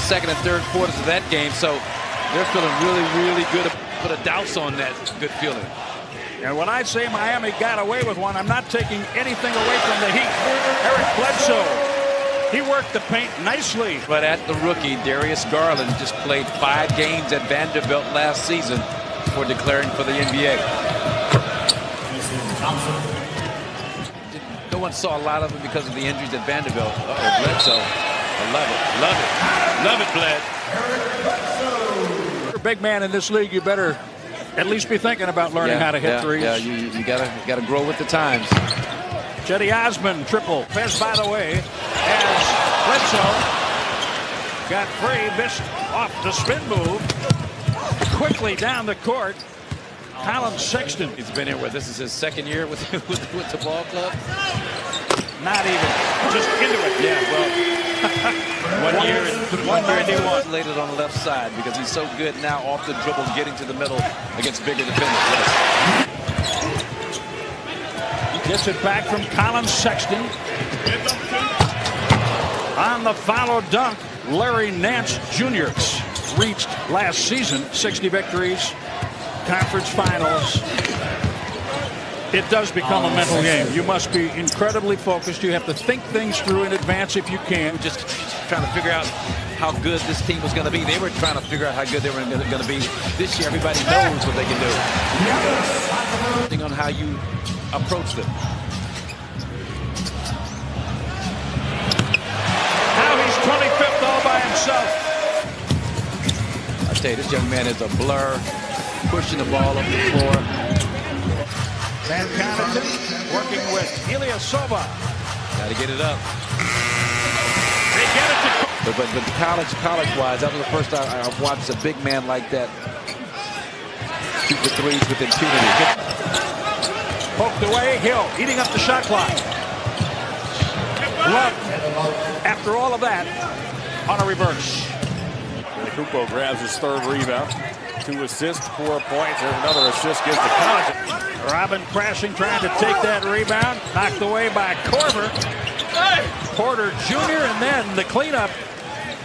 second and third quarters of that game, so they're feeling really, really good. Put a douse on that good feeling. And when I say Miami got away with one, I'm not taking anything away from the Heat. Eric Bledsoe, he worked the paint nicely. But at the rookie, Darius Garland just played 5 games at Vanderbilt last season before declaring for the NBA. No one saw a lot of him because of the injuries at Vanderbilt. Bledsoe. I love it. Love it. Love it, Bled. You're a big man in this league. You better at least be thinking about learning how to hit threes. Yeah, you gotta grow with the times. Cedi Osman triple. Fez, by the way, as Bledsoe got free, missed off the spin move. Quickly down the court. Colin Sexton. He's been here where this is his second year with the ball club. Not even. Just into it. Yeah, well, one year and he isolated on the left side because he's so good now off the dribble, getting to the middle against bigger defenders. Yes. Gets it back from Colin Sexton. On the follow dunk, Larry Nance Jr. reached last season 60 victories, conference finals. It does become a mental game. You must be incredibly focused. You have to think things through in advance if you can. Just trying to figure out how good this team was going to be. They were trying to figure out how good they were going to be. This year, everybody knows what they can do. Depending on how you approach them. Now he's 25th all by himself. I tell you, this young man is a blur, pushing the ball up the floor. Van Connaughton working with Ilyasova. Got to get it up. They get it to... But college-wise, that was the first time I've watched a big man like that shoot the threes with impunity. Poked away, Hill eating up the shot clock. Love, after all of that, on a reverse. Kupo grabs his third rebound. 2 assists, 4 points. There's another assist, gives to Connaughton. Robin crashing, trying to take that rebound. Knocked away by Korver. Porter Jr. and then the cleanup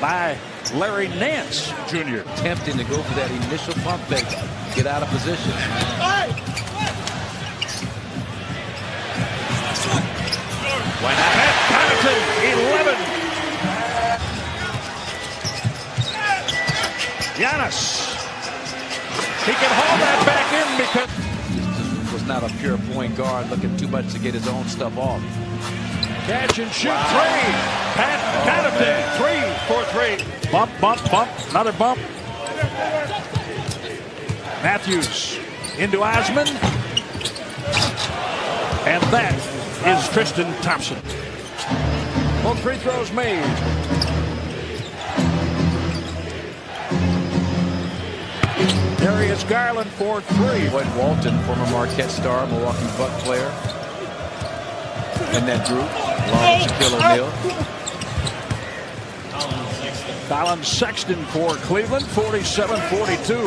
by Larry Nance Jr. Tempting to go for that initial pump fake. Get out of position. Why not? Connaughton, 11. Giannis. He can haul that back in because... Was not a pure point guard looking too much to get his own stuff off. Catch and shoot. Three. Pat Connaughton, 3 for 3. Bump, bump, bump. Another bump. Matthews into Osman. And that is Tristan Thompson. Both free throws made. Darius Garland for 3. Lloyd Walton, former Marquette star, Milwaukee Buck player. In that group, along with Shaquille O'Neal. Colin Sexton for Cleveland, 47-42.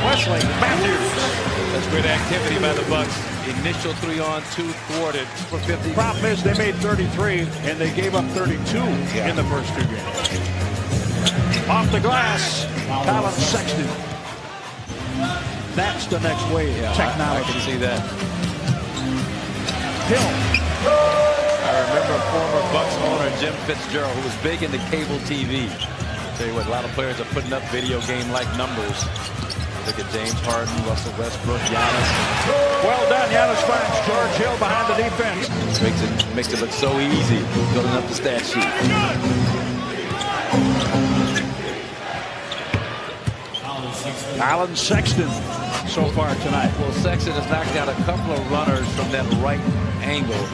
Wesley Matthews. That's great activity by the Bucks. Initial 3-on-2 thwarted for 50. Problem is they made 33 and they gave up 32 in the first 2 games. Off the glass, Colin Sexton. That's the next wave. Technology. I can see that. Hill. I remember former Bucks owner Jim Fitzgerald, who was big into cable TV. Tell you what, a lot of players are putting up video game-like numbers. Look at James Harden, Russell Westbrook, Giannis. Well done. Giannis finds George Hill behind the defense. Makes it look so easy building up the stat sheet. Colin Sexton so far tonight. Well, Sexton has knocked out a couple of runners from that right angle.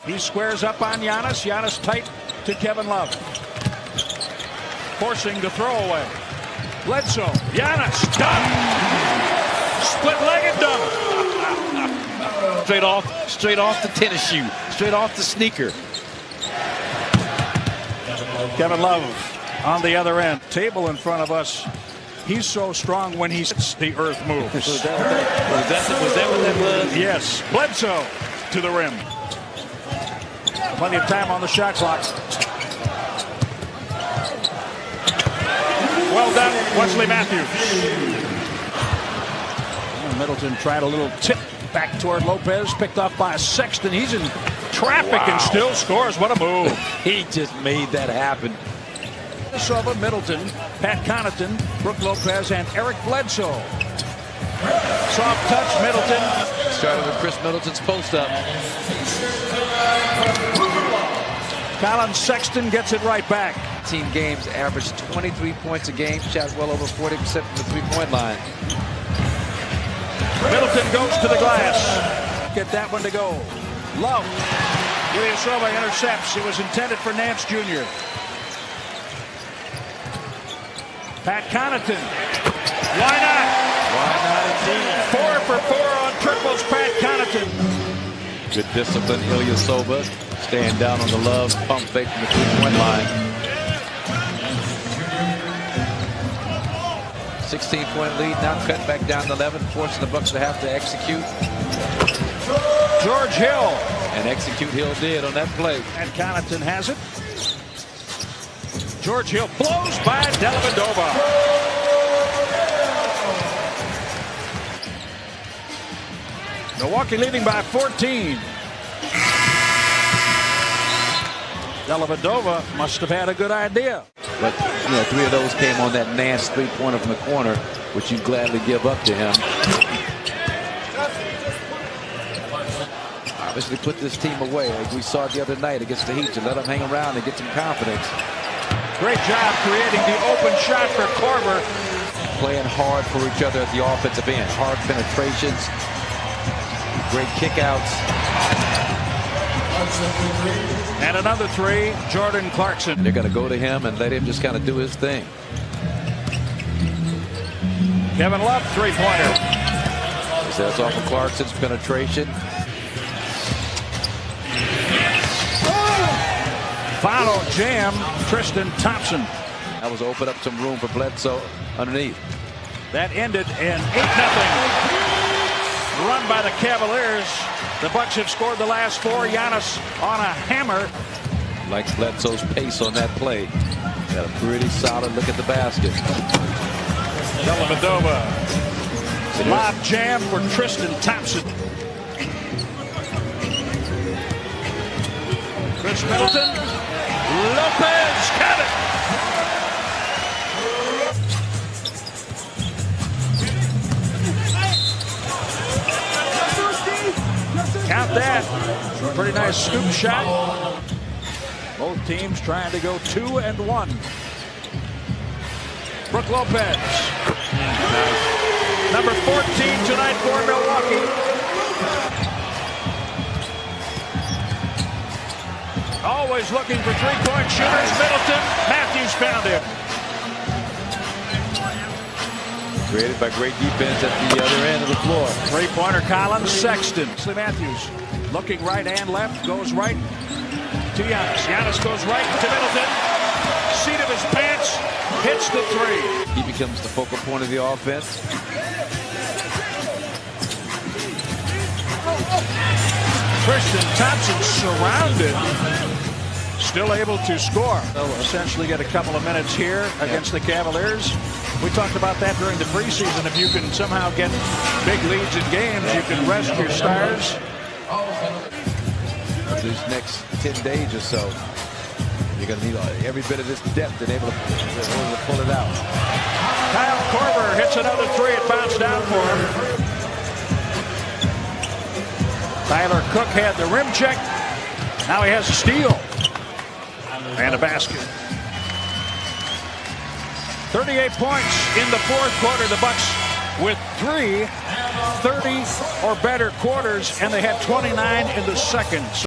He squares up on Giannis. Giannis tight to Kevin Love. Forcing the throwaway. Bledsoe. Giannis. Done. Split-legged dunk. Straight off the tennis shoe. Straight off the sneaker. Kevin Love on the other end. Table in front of us. He's so strong when the earth moves. Was that what that was? Yes. Bledsoe to the rim. Plenty of time on the shot clock. Well done, Wesley Matthews. Middleton tried a little tip back toward Lopez, picked off by Sexton. He's in traffic and still scores. What a move. He just made that happen. Silva, Middleton, Pat Connaughton, Brook Lopez, and Eric Bledsoe. Soft touch, Middleton. Started with Chris Middleton's post-up. Colin Sexton gets it right back. Team games averaged 23 points a game, shot well over 40% from the three-point line. Middleton goes to the glass. Get that one to go. Love. Silva intercepts. It was intended for Nance Jr. Pat Connaughton. Why not? Why not indeed? 4 for 4 on triples, Pat Connaughton. Good discipline, Ilyasova. Staying down on the Love pump fake from the three-point line. 16-point lead, now cut back down to 11, forcing the Bucks to have to execute. George Hill. And execute Hill did on that play. And Connaughton has it. George Hill blows by Dellavedova. Milwaukee leading by 14. Dellavedova must have had a good idea. But, you know, 3 of those came on that Nance three-pointer from the corner, which you'd gladly give up to him. Obviously put this team away, like we saw the other night against the Heat, to let them hang around and get some confidence. Great job creating the open shot for Korver. Playing hard for each other at the offensive end. Hard penetrations. Great kickouts. And another 3, Jordan Clarkson. They're going to go to him and let him just kind of do his thing. Kevin Love, three-pointer. That's off of Clarkson's penetration. Follow jam, Tristan Thompson. That was open up some room for Bledsoe underneath. That ended in 8-0 run by the Cavaliers. The Bucks have scored the last 4. Giannis on a hammer. Like Bledsoe's pace on that play. Got a pretty solid look at the basket. Dellavedova. Lob jam for Tristan Thompson. Chris Middleton. Lopez got it. Count that. Pretty nice scoop shot. Both teams trying to go 2-1. Brook Lopez. Number 14 tonight for Milwaukee. Always looking for three-point shooters. Middleton. Matthews found him. Created by great defense at the other end of the floor. Three-pointer Colin Sexton. Wesley Matthews looking right and left. Goes right to Giannis. Giannis goes right to Middleton. Seat of his pants. Hits the 3. He becomes the focal point of the offense. Tristan Thompson surrounded. Still able to score. They'll essentially get a couple of minutes here against the Cavaliers. We talked about that during the preseason. If you can somehow get big leads in games, you can rest your stars. These next 10 days or so, you're going to need every bit of this depth and able to pull it out. Kyle Korver hits another 3. It bounced down for him. Tyler Cook had the rim check. Now he has a steal. And a basket. 38 points in the fourth quarter. The Bucks with 3 30 or better quarters, and they had 29 in the second.